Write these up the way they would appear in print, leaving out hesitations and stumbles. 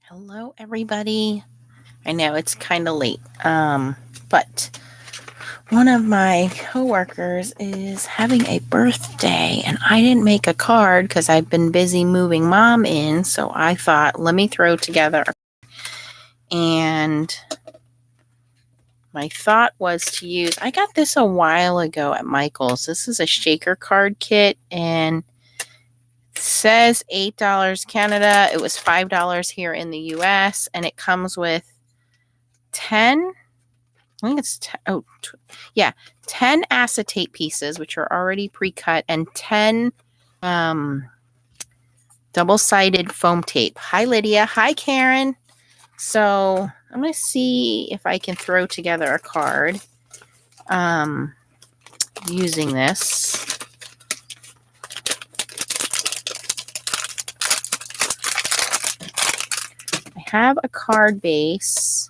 Hello, everybody. I know it's kind of late, but one of my coworkers is having a birthday, and I didn't make a card because I've been busy moving mom in, so I thought, let me throw together. And my thought was to use, I got this a while ago at Michael's. This is a shaker card kit, and says $8 Canada. It was $5 here in the US, and it comes with 10 10 acetate pieces, which are already pre-cut, and 10 double-sided foam tape. Hi, Lydia. Hi, Karen. So I'm going to see if I can throw together a card using this. I have a card base.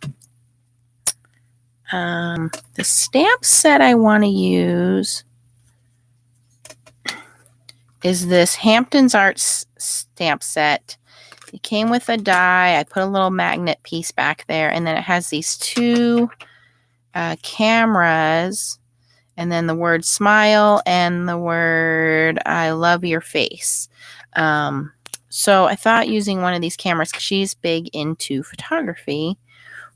The stamp set I want to use is this Hampton Arts stamp set. It came with a die. I put a little magnet piece back there, and then it has these two cameras, and then the word smile and the word I love your face. So I thought using one of these cameras, because she's big into photography,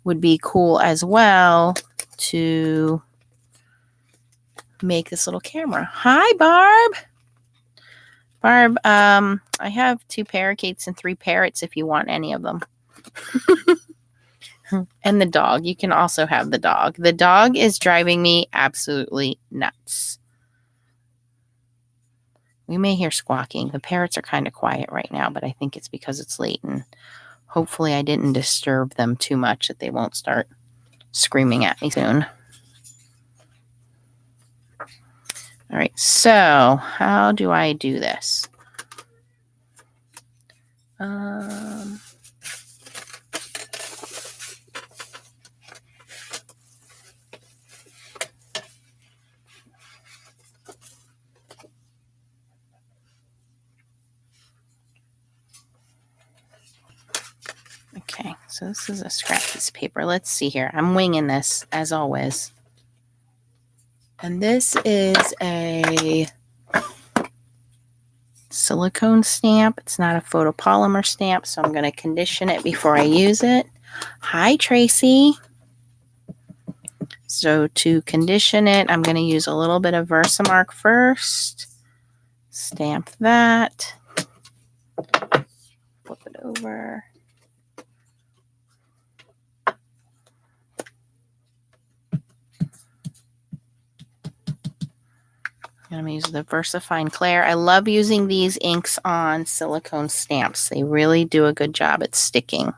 would be cool as well to make this little camera. Hi, Barb. Barb, I have 2 parakeets and 3 parrots if you want any of them. And the dog. You can also have the dog. The dog is driving me absolutely nuts. We may hear squawking. The parrots are kind of quiet right now, but I think it's because it's late, and hopefully I didn't disturb them too much that they won't start screaming at me soon. All right, so how do I do this? Okay, so this is a scrap piece of paper. Let's see here. I'm winging this, as always. And this is a silicone stamp. It's not a photopolymer stamp, so I'm going to condition it before I use it. Hi, Tracy. So to condition it, I'm going to use a little bit of Versamark first. Stamp that. Flip it over. I'm going to use the VersaFine Clair. I love using these inks on silicone stamps. They really do a good job at sticking.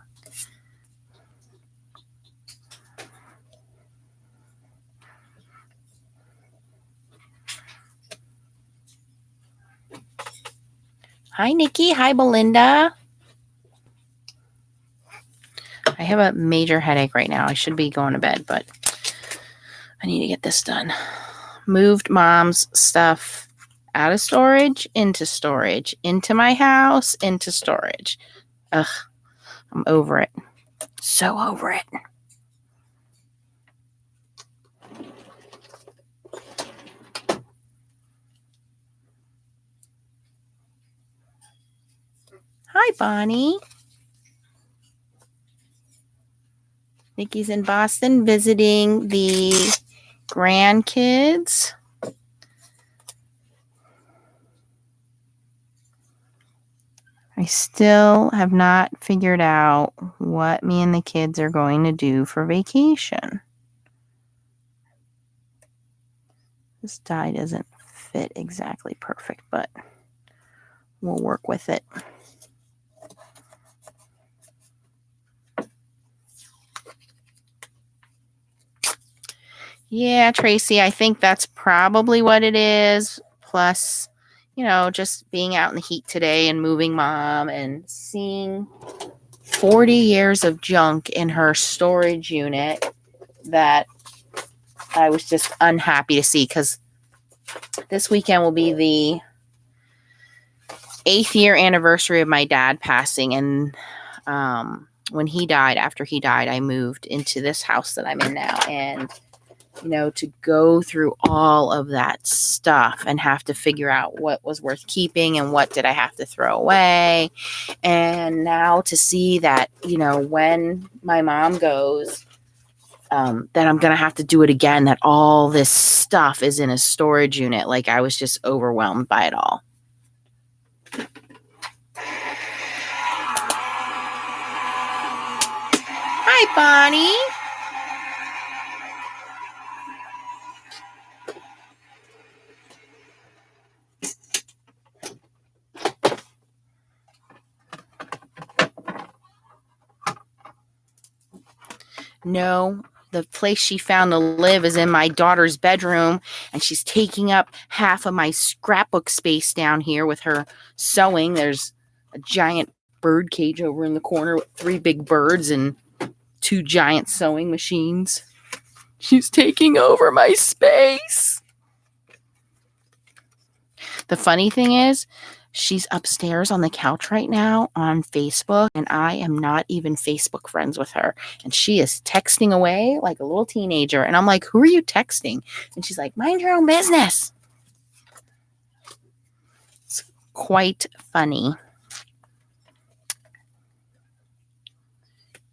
Hi, Nikki. Hi, Belinda. I have a major headache right now. I should be going to bed, but I need to get this done. Moved mom's stuff out of storage, into my house, into storage. Ugh, I'm over it. So over it. Hi, Bonnie. Nikki's in Boston visiting the grandkids. I still have not figured out what me and the kids are going to do for vacation. This die doesn't fit exactly perfect, but we'll work with it. Yeah, Tracy, I think that's probably what it is. Plus, just being out in the heat today and moving mom and seeing 40 years of junk in her storage unit that I was just unhappy to see, because this weekend will be the 8th year anniversary of my dad passing, and when he died, after he died, I moved into this house that I'm in now. And, to go through all of that stuff and have to figure out what was worth keeping and what did I have to throw away. And now to see that, when my mom goes, that I'm going to have to do it again, that all this stuff is in a storage unit. Like, I was just overwhelmed by it all. Hi, Bonnie. No, the place she found to live is in my daughter's bedroom, and she's taking up half of my scrapbook space down here with her sewing. There's a giant bird cage over in the corner with 3 big birds and 2 giant sewing machines. She's taking over my space. The funny thing is, she's upstairs on the couch right now on Facebook, and I am not even Facebook friends with her. And she is texting away like a little teenager. And I'm like, who are you texting? And she's like, mind your own business. It's quite funny.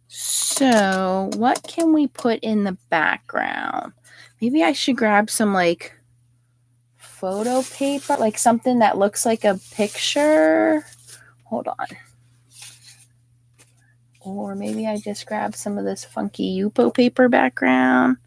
So what can we put in the background? Maybe I should grab some like photo paper, like something that looks like a picture. Hold on. Or maybe I just grab some of this funky Yupo paper background.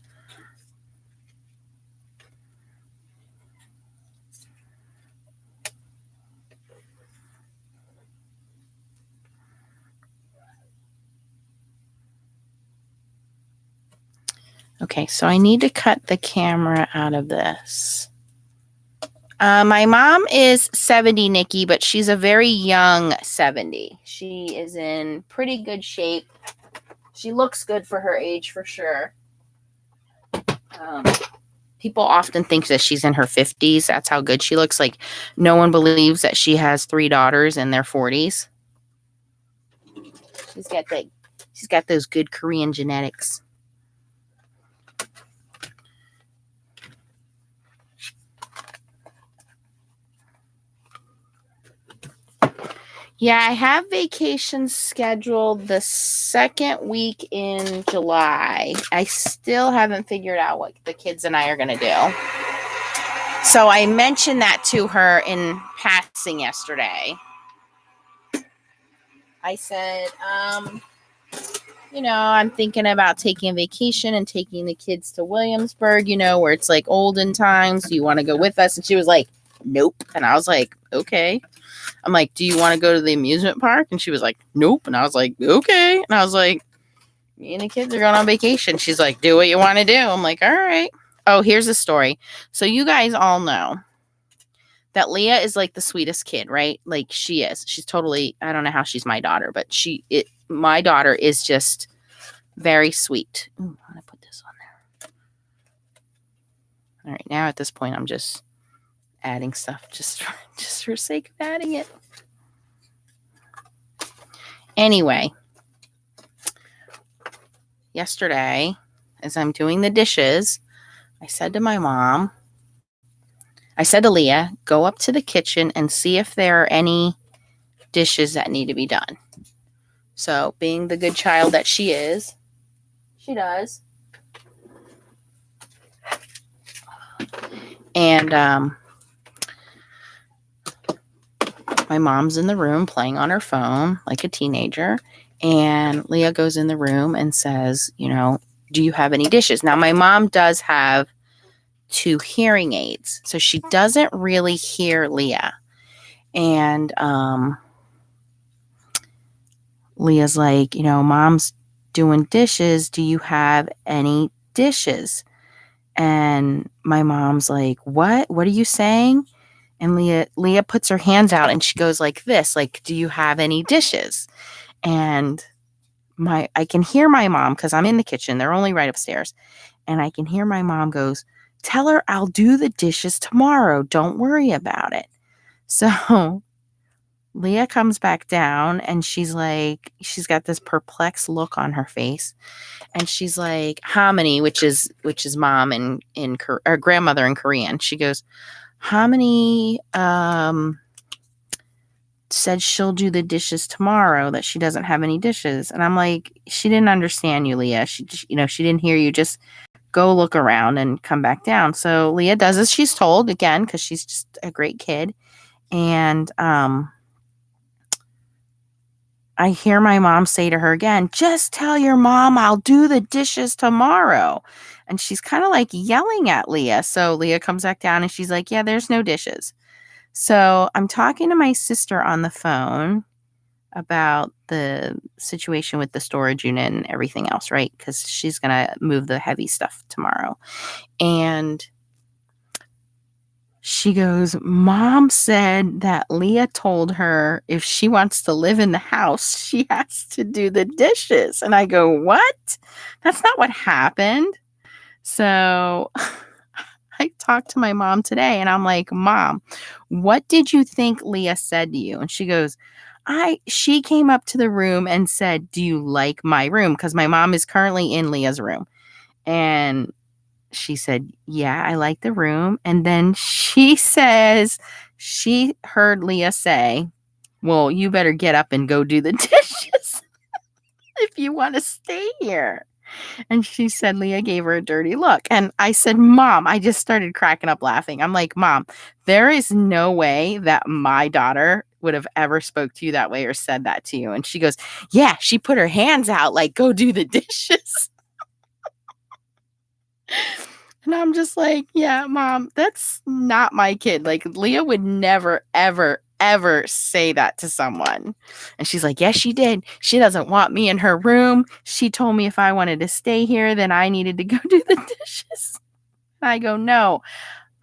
Okay, so I need to cut the camera out of this. My mom is 70, Nikki, but she's a very young 70. She is in pretty good shape. She looks good for her age, for sure. People often think that she's in her 50s. That's how good she looks. Like, no one believes that she has 3 daughters in their 40s. She's got those good Korean genetics. Yeah, I have vacations scheduled the second week in July. I still haven't figured out what the kids and I are going to do. So I mentioned that to her in passing yesterday. I said, I'm thinking about taking a vacation and taking the kids to Williamsburg, where it's like olden times. Do you want to go with us? And she was like, nope. And I was like, okay. I'm like, do you want to go to the amusement park? And she was like, nope. And I was like, okay. And I was like, me and the kids are going on vacation. She's like, do what you want to do. I'm like, all right. Oh, here's the story. So you guys all know that Leah is like the sweetest kid, right? Like, she is. She's totally, I don't know how she's my daughter, but my daughter is just very sweet. Ooh, I'm going to put this on there. All right. Now at this point, I'm just adding stuff just for sake of adding it. Anyway, yesterday, as I'm doing the dishes, I said to Leah, go up to the kitchen and see if there are any dishes that need to be done. So, being the good child that she is, she does. And my mom's in the room playing on her phone like a teenager. And Leah goes in the room and says, do you have any dishes? Now, my mom does have 2 hearing aids, so she doesn't really hear Leah. And Leah's like, mom's doing dishes. Do you have any dishes? And my mom's like, what? What are you saying? And Leah puts her hands out and she goes like this, like, do you have any dishes? And I can hear my mom, because I'm in the kitchen. They're only right upstairs. And I can hear my mom goes, tell her I'll do the dishes tomorrow. Don't worry about it. So Leah comes back down and she's like, she's got this perplexed look on her face. And she's like, Harmony, which is mom in or grandmother in Korean. She goes, Harmony said she'll do the dishes tomorrow, that she doesn't have any dishes. And I'm like, she didn't understand you, Leah. She didn't hear you. Just go look around and come back down. So Leah does as she's told again, because she's just a great kid. And I hear my mom say to her again, just tell your mom I'll do the dishes tomorrow. And she's kind of like yelling at Leah. So Leah comes back down and she's like, yeah, there's no dishes. So I'm talking to my sister on the phone about the situation with the storage unit and everything else, right? Because she's going to move the heavy stuff tomorrow. And she goes, Mom said that Leah told her if she wants to live in the house, she has to do the dishes. And I go, what? That's not what happened. So I talked to my mom today and I'm like, Mom, what did you think Leah said to you? And she goes, she came up to the room and said, do you like my room? Because my mom is currently in Leah's room. And she said, yeah, I like the room. And then she says, she heard Leah say, well, you better get up and go do the dishes if you want to stay here. And she said Leah gave her a dirty look. And I said, Mom, I just started cracking up laughing. I'm like, Mom, there is no way that my daughter would have ever spoke to you that way or said that to you. And she goes, yeah, she put her hands out like, go do the dishes. And I'm just like, yeah, Mom, that's not my kid. Like, Leah would never, ever, ever say that to someone. And she's like, yes, she did. She doesn't want me in her room. She told me if I wanted to stay here, then I needed to go do the dishes. And I go, no,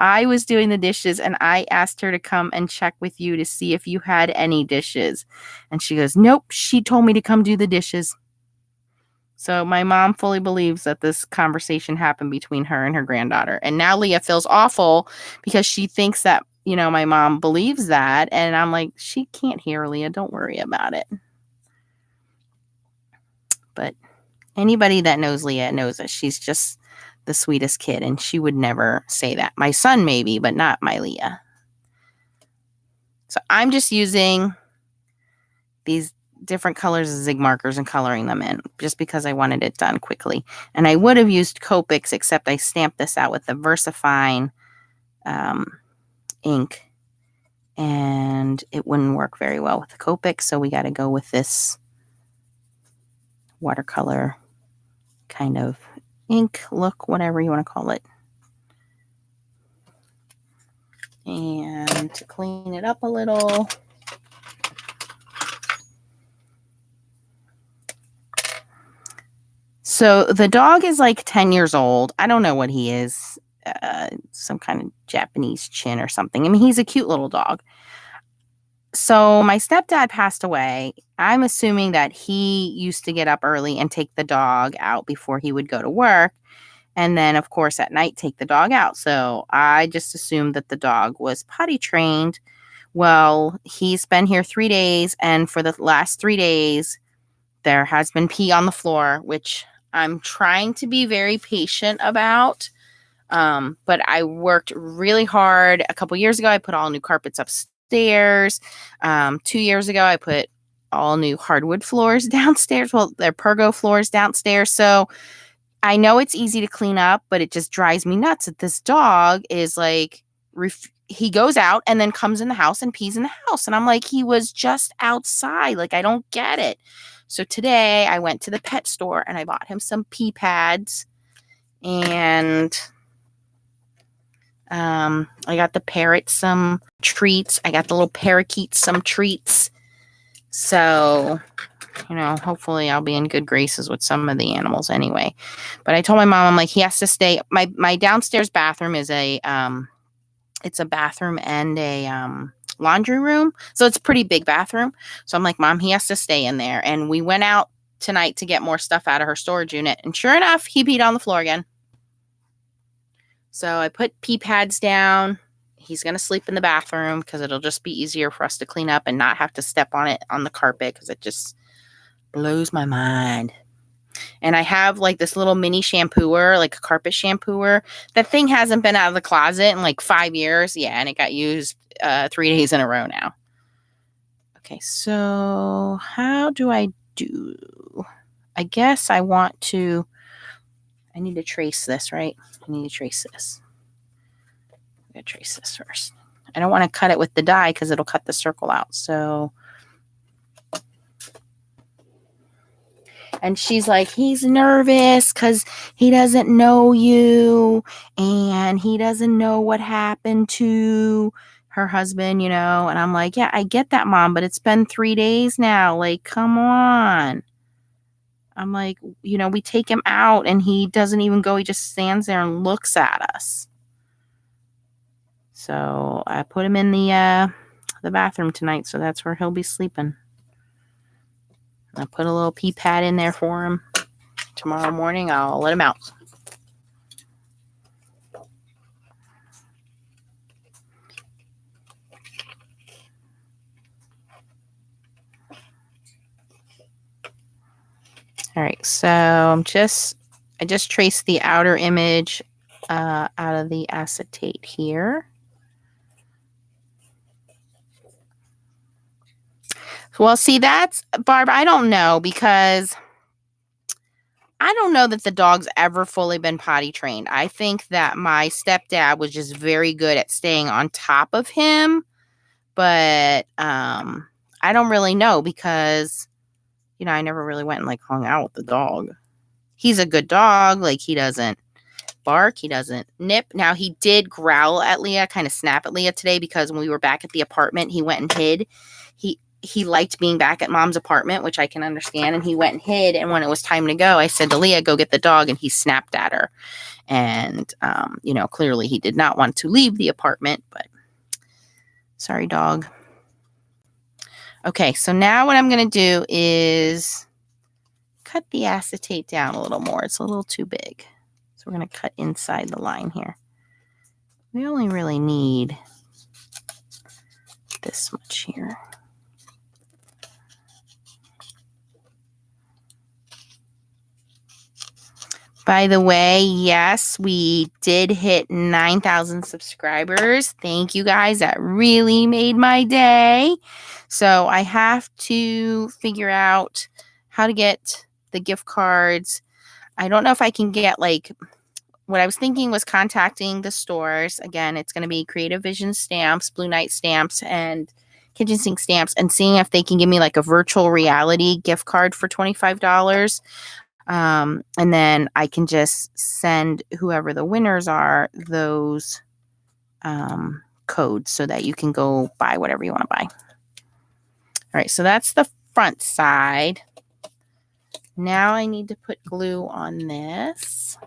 I was doing the dishes and I asked her to come and check with you to see if you had any dishes. And she goes, nope, she told me to come do the dishes. So my mom fully believes that this conversation happened between her and her granddaughter. And now Leah feels awful because she thinks that, my mom believes that. And I'm like, she can't hear Leah. Don't worry about it. But anybody that knows Leah knows that she's just the sweetest kid. And she would never say that. My son maybe, but not my Leah. So I'm just using these different colors as zig markers and coloring them in just because I wanted it done quickly. And I would have used Copics, except I stamped this out with the VersaFine ink and it wouldn't work very well with the Copic. So we got to go with this watercolor kind of ink look, whatever you want to call it. And to clean it up a little, so the dog is like 10 years old. I don't know what he is. Some kind of Japanese chin or something. I mean, he's a cute little dog. So my stepdad passed away. I'm assuming that he used to get up early and take the dog out before he would go to work. And then, of course, at night, take the dog out. So I just assumed that the dog was potty trained. Well, he's been here 3 days. And for the last 3 days, there has been pee on the floor, which I'm trying to be very patient about. But I worked really hard. A couple years ago, I put all new carpets upstairs. 2 years ago, I put all new hardwood floors downstairs. Well, they're Pergo floors downstairs. So I know it's easy to clean up, but it just drives me nuts that this dog is like, he goes out and then comes in the house and pees in the house. And I'm like, he was just outside. Like, I don't get it. So today I went to the pet store and I bought him some pee pads and I got the parrot some treats. I got the little parakeets some treats. So, hopefully I'll be in good graces with some of the animals anyway. But I told my mom, I'm like, he has to stay. My downstairs bathroom is it's a bathroom and a laundry room. So it's a pretty big bathroom. So I'm like, Mom, he has to stay in there. And we went out tonight to get more stuff out of her storage unit. And sure enough, he peed on the floor again. So I put pee pads down. he's going to sleep in the bathroom because it'll just be easier for us to clean up and not have to step on it on the carpet because it just blows my mind. And I have like this little mini shampooer, like a carpet shampooer. That thing hasn't been out of the closet in like 5 years. Yeah, and it got used 3 days in a row now. Okay, so how do I do? I guess I need to trace this, right? I need to trace this. I'm going to trace this first. I don't want to cut it with the die because it'll cut the circle out. So, and she's like, he's nervous because he doesn't know you and he doesn't know what happened to her husband, you know. And I'm like, yeah, I get that, Mom, but it's been 3 days now. Like, come on. I'm like, you know, we take him out and he doesn't even go. He just stands there and looks at us. So I put him in the bathroom tonight. So that's where he'll be sleeping. I put a little pee pad in there for him. Tomorrow morning, I'll let him out. All right, so I just traced the outer image out of the acetate here. Well, see, that's, Barb, I don't know, because I don't know that the dog's ever fully been potty trained. I think that my stepdad was just very good at staying on top of him, but I don't really know because, you know, I never really went and like hung out with the dog. He's a good dog. Like, he doesn't bark. He doesn't nip. Now, he did growl at Leah, kind of snap at Leah today because when we were back at the apartment, he went and hid. He liked being back at Mom's apartment, which I can understand. And he went and hid. And when it was time to go, I said to Leah, go get the dog. And he snapped at her. And, you know, clearly he did not want to leave the apartment, but sorry, dog. Okay, so now what I'm going to do is cut the acetate down a little more. It's a little too big. So we're going to cut inside the line here. We only really need this much here. By the way, yes, we did hit 9,000 subscribers. Thank you guys. That really made my day. So I have to figure out how to get the gift cards. I don't know if I can get, like, what I was thinking was contacting the stores. Again, it's going to be Creative Vision stamps, Blue Night stamps, and Kitchen Sink stamps, and seeing if they can give me like a virtual reality gift card for $25. And then I can just send whoever the winners are those codes so that you can go buy whatever you want to buy. All right, so that's the front side. Now I need to put glue on this.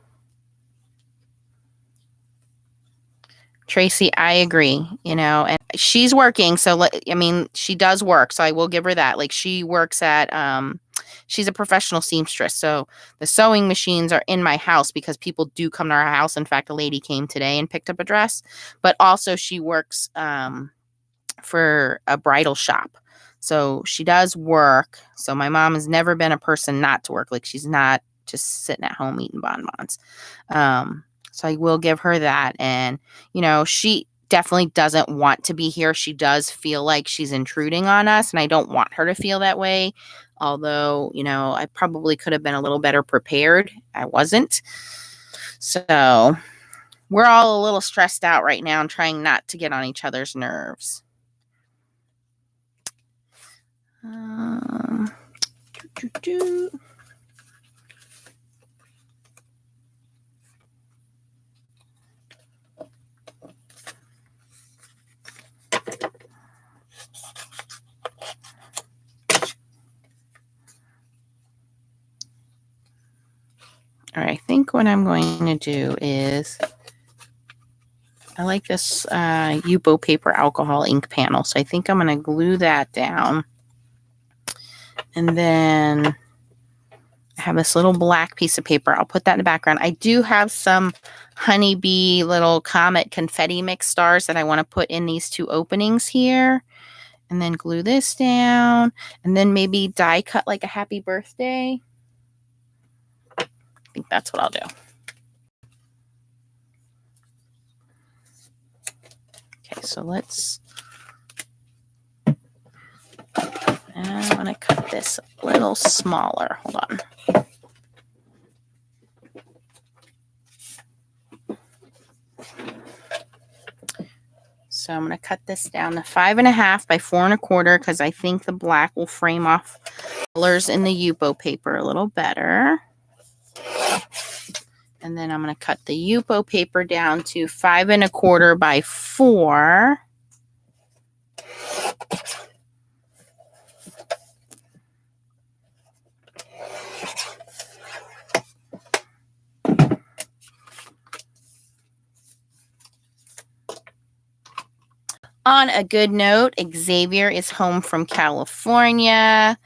Tracy, I agree, you know, and she's working. So, I mean, she does work. So I will give her that. Like, she works at, she's a professional seamstress. So the sewing machines are in my house because people do come to our house. In fact, a lady came today and picked up a dress, but also she works for a bridal shop. So she does work. So my mom has never been a person not to work. Like, she's not just sitting at home eating bonbons. So I will give her that. And, you know, she definitely doesn't want to be here. She does feel like she's intruding on us, and I don't want her to feel that way. Although, you know, I probably could have been a little better prepared. I wasn't. So we're all a little stressed out right now and trying not to get on each other's nerves. All right, I think what I'm going to do is, I like this Yupo paper alcohol ink panel. So I think I'm going to glue that down. And then I have this little black piece of paper. I'll put that in the background. I do have some honeybee little comet confetti mix stars that I want to put in these 2 openings here. And then glue this down. And then maybe die cut like a happy birthday. I think that's what I'll do. Okay, so let's... I want to cut this a little smaller. Hold on. So I'm going to cut this down to 5.5 by 4.25 because I think the black will frame off colors in the Yupo paper a little better. And then I'm going to cut the Yupo paper down to 5.25 by 4. On a good note, Xavier is home from California,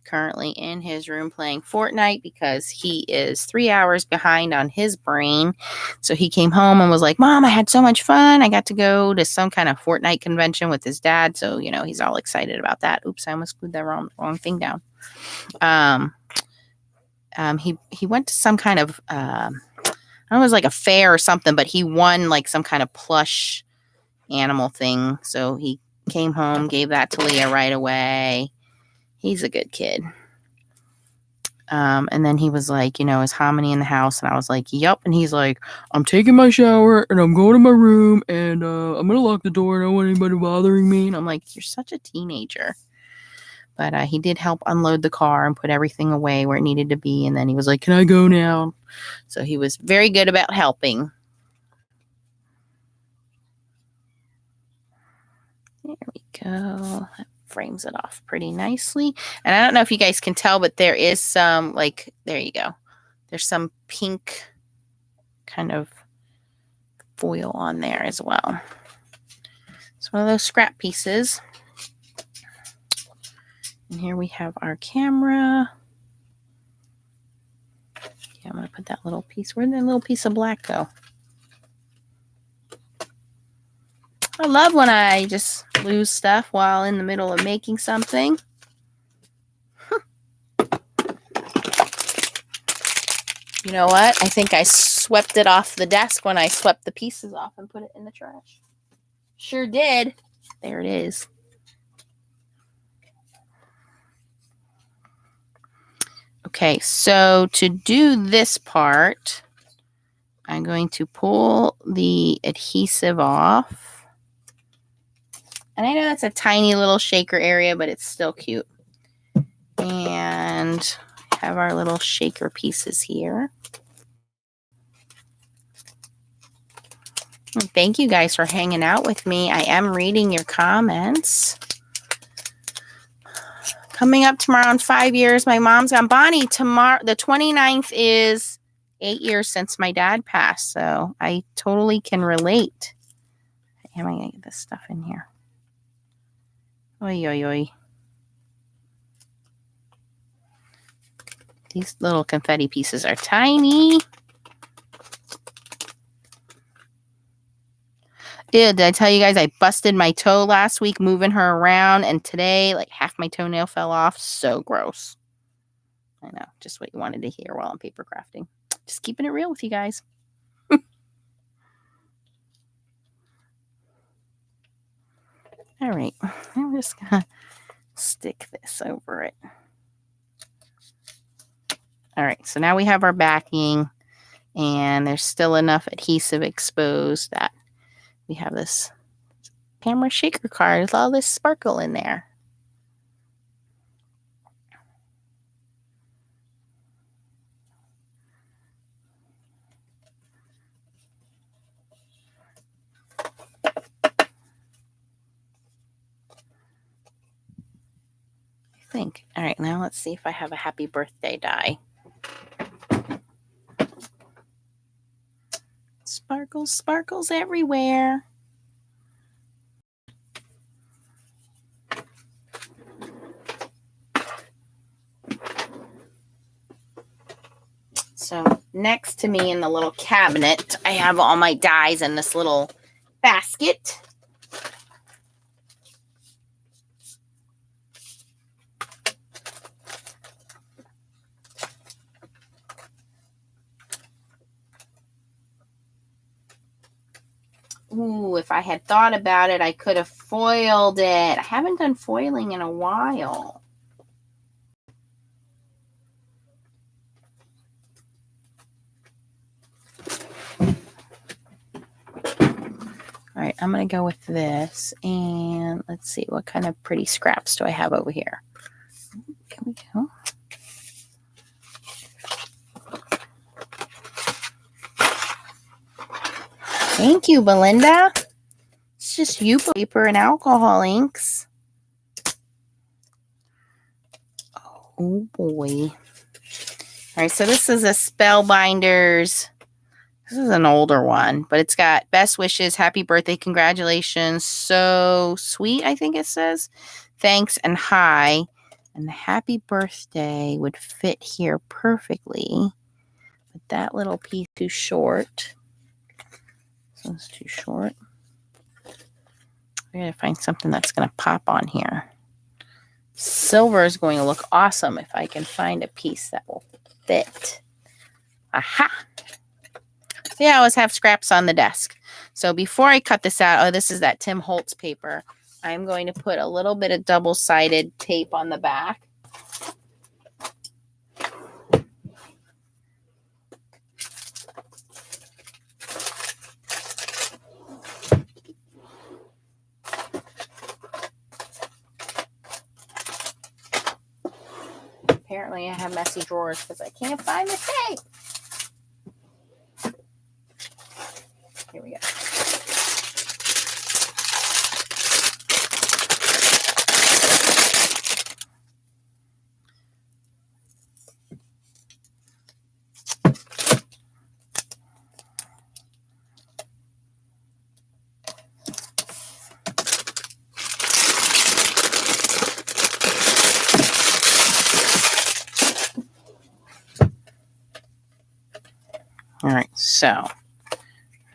currently in his room playing Fortnite because he is 3 hours behind on his brain. So he came home and was like, Mom, I had so much fun. I got to go to some kind of Fortnite convention with his dad. So, you know, he's all excited about that. Oops, I almost glued that wrong thing down. He went to some kind of, I don't know, it was like a fair or something, but he won like some kind of plush animal thing. So he came home, gave that to Leah right away. He's a good kid. And then he was like, you know, is Hominy in the house? And I was like, yep. And he's like, I'm taking my shower and I'm going to my room and I'm going to lock the door. I don't want anybody bothering me. And I'm like, you're such a teenager. But he did help unload the car and put everything away where it needed to be. And then he was like, can I go now? So he was very good about helping. There we go. That frames it off pretty nicely. And I don't know if you guys can tell, but there is some, like, there you go. There's some pink kind of foil on there as well. It's one of those scrap pieces. And here we have our camera. Yeah, I'm going to put that little piece. Where'd that little piece of black go? I love when I just lose stuff while in the middle of making something. You know what? I think I swept it off the desk when I swept the pieces off and put it in the trash. Sure did. There it is. Okay, so to do this part, I'm going to pull the adhesive off. And I know that's a tiny little shaker area, but it's still cute. And have our little shaker pieces here. And thank you guys for hanging out with me. I am reading your comments. Coming up tomorrow in 5 years, my mom's gone. Bonnie, tomorrow, the 29th is 8 years since my dad passed. So I totally can relate. How am I going to get this stuff in here? Oy, oy, oy. These little confetti pieces are tiny. Ew, did I tell you guys I busted my toe last week moving her around, and today like half my toenail fell off? So gross. I know, just what you wanted to hear while I'm paper crafting. Just keeping it real with you guys. All right, I'm just gonna stick this over it. All right, so now we have our backing, and there's still enough adhesive exposed that we have this camera shaker card with all this sparkle in there. I think. All right, now let's see if I have a happy birthday die. Sparkles, sparkles everywhere. So next to me in the little cabinet, I have all my dies in this little basket. Ooh, if I had thought about it, I could have foiled it. I haven't done foiling in a while. All right, I'm going to go with this. And let's see, what kind of pretty scraps do I have over here? Here we go. Thank you, Belinda. It's just Yupo paper and alcohol inks. Oh, boy. All right, so this is a Spellbinders. This is an older one, but it's got best wishes, happy birthday, congratulations, so sweet, I think it says. Thanks and hi. And the happy birthday would fit here perfectly. But that little piece too short. This one's too short. I gotta find something that's gonna pop on here. Silver is going to look awesome if I can find a piece that will fit. Aha! So yeah, I always have scraps on the desk. So before I cut this out, oh, this is that Tim Holtz paper. I'm going to put a little bit of double-sided tape on the back. Apparently I have messy drawers because I can't find the tape. Here we go. All right, so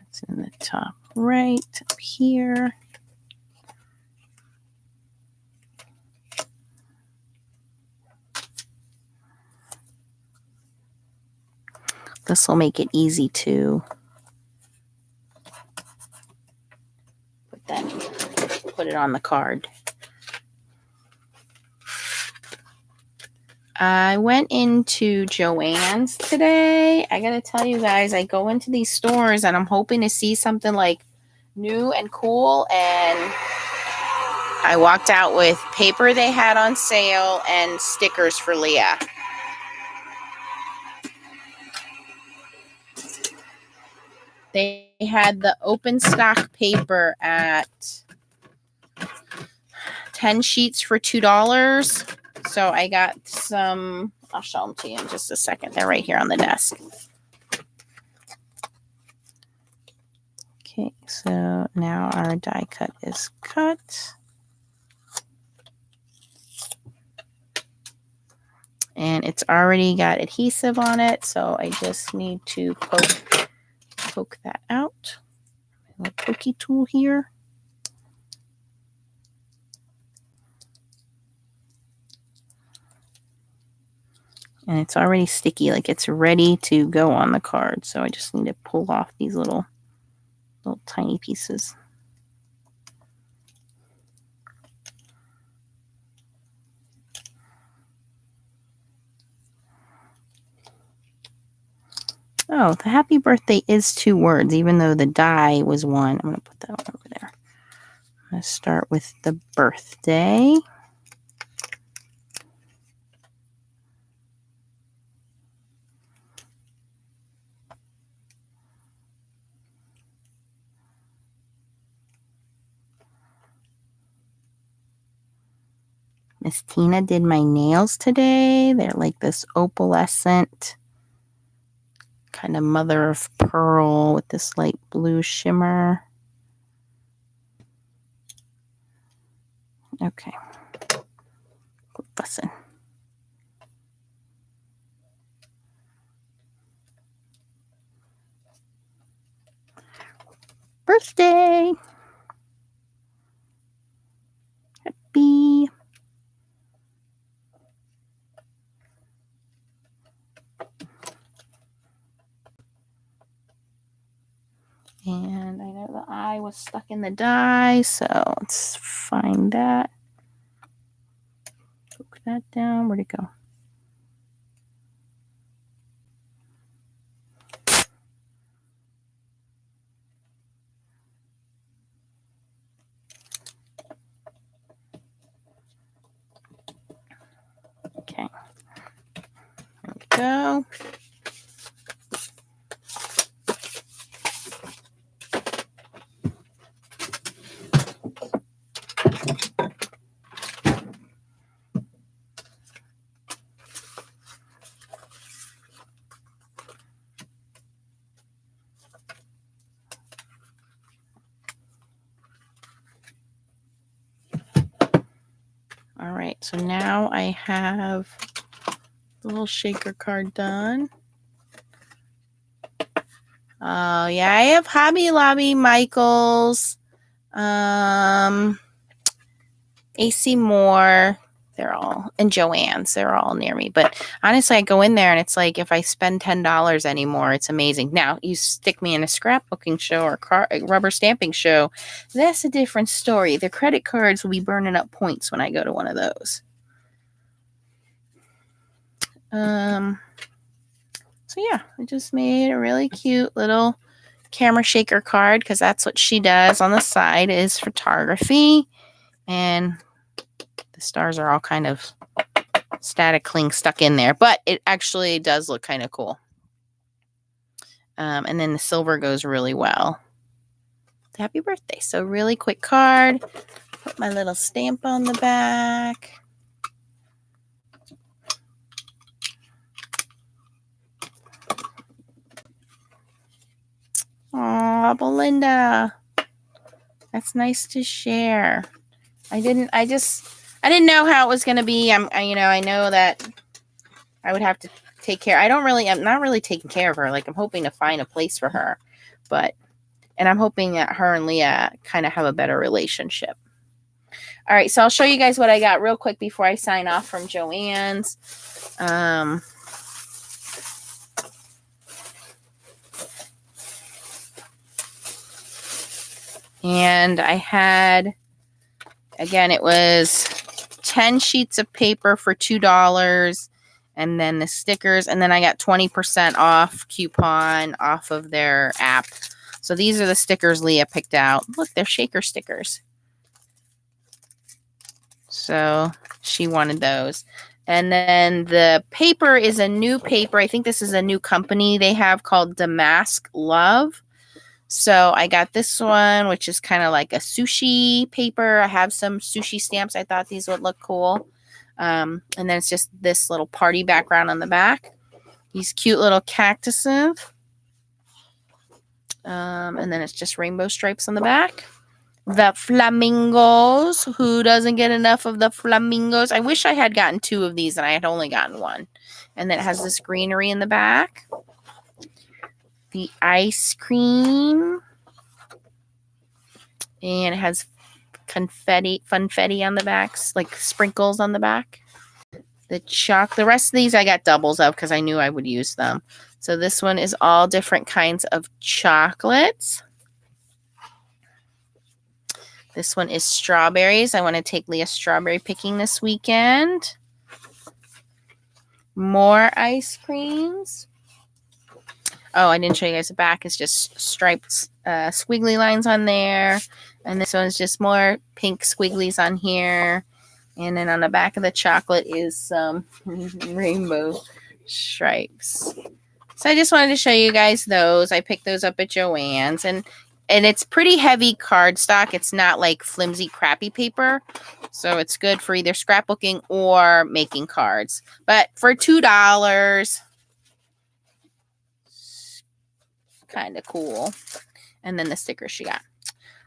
it's in the top right up here. This will make it easy to put it on the card. I went into Joann's today. I gotta tell you guys, I go into these stores and I'm hoping to see something like new and cool, and I walked out with paper they had on sale and stickers for Leah. They had the open stock paper at 10 sheets for $2. So I got some, I'll show them to you in just a second. They're right here on the desk. Okay, so now our die cut is cut. And it's already got adhesive on it, so I just need to poke that out. A little pokey tool here. And it's already sticky, like it's ready to go on the card. So I just need to pull off these little tiny pieces. Oh, the happy birthday is 2 words, even though the die was 1. I'm going to put that one over there. I'm going to start with the birthday. Miss Tina did my nails today. They're like this opalescent kind of mother of pearl with this light blue shimmer. Okay. Listen. birthday. Happy. And I know the eye was stuck in the die, so let's find that. Poke that down. Where'd it go? Okay. There we go. All right, so now I have the little shaker card done. Oh, yeah, I have Hobby Lobby, Michaels, AC Moore. They're all, and Joann's. They're all near me. But honestly, I go in there and it's like if I spend $10 anymore, it's amazing. Now, you stick me in a scrapbooking show or a rubber stamping show, that's a different story. The credit cards will be burning up points when I go to one of those. So yeah, I just made a really cute little camera shaker card because that's what she does on the side is photography. And the stars are all kind of statically stuck in there, but it actually does look kind of cool. And then the silver goes really well. Happy birthday. So really quick card. Put my little stamp on the back. Aw, Belinda. That's nice to share. I didn't know how it was going to be. I know that I would have to take care. I'm not really taking care of her. Like I'm hoping to find a place for her, and I'm hoping that her and Leah kind of have a better relationship. All right. So I'll show you guys what I got real quick before I sign off from Joann's. And I had, again, it was 10 sheets of paper for $2, and then the stickers, and then I got 20% off coupon off of their app. So these are the stickers Leah picked out. Look, they're shaker stickers. So she wanted those. And then the paper is a new paper. I think this is a new company they have called Damask Love. So I got this one, which is kind of like a sushi paper. I have some sushi stamps. I thought these would look cool. And then it's just this little party background on the back. These cute little cactuses. And then it's just rainbow stripes on the back. The flamingos. Who doesn't get enough of the flamingos? I wish I had gotten 2 of these and I had only gotten 1. And then it has this greenery in the back. The ice cream, and it has funfetti on the backs, like sprinkles on the back. The rest of these I got doubles of because I knew I would use them. So this one is all different kinds of chocolates. This one is strawberries. I want to take Leah strawberry picking this weekend. More ice creams. Oh, I didn't show you guys the back. It's just striped squiggly lines on there. And this one's just more pink squigglies on here. And then on the back of the chocolate is some rainbow stripes. So I just wanted to show you guys those. I picked those up at Joann's. And it's pretty heavy cardstock. It's not like flimsy, crappy paper. So it's good for either scrapbooking or making cards. But for $2... kind of cool. And then the stickers she got.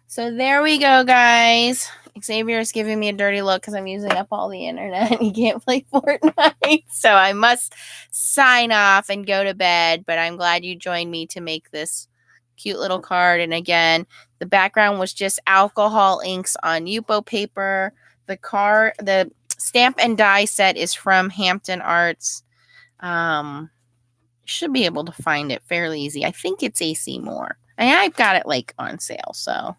So there we go, guys. Xavier is giving me a dirty look because I'm using up all the internet and he can't play Fortnite. So I must sign off and go to bed. But I'm glad you joined me to make this Cute little card. And again, the background was just alcohol inks on Yupo paper. The stamp and die set is from Hampton Arts. Should be able to find it fairly easy. I think it's AC Moore. And I've got it like on sale. So,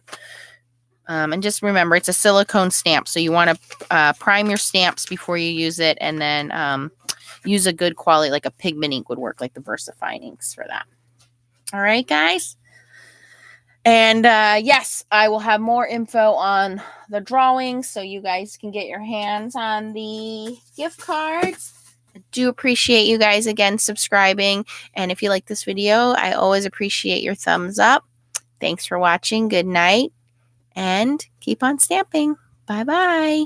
and just remember, it's a silicone stamp. So you want to prime your stamps before you use it. And then use a good quality, like a pigment ink would work, like the VersaFine inks for that. All right, guys. And yes, I will have more info on the drawings so you guys can get your hands on the gift cards. I do appreciate you guys again subscribing. And if you like this video, I always appreciate your thumbs up. Thanks for watching. Good night. And keep on stamping. Bye-bye.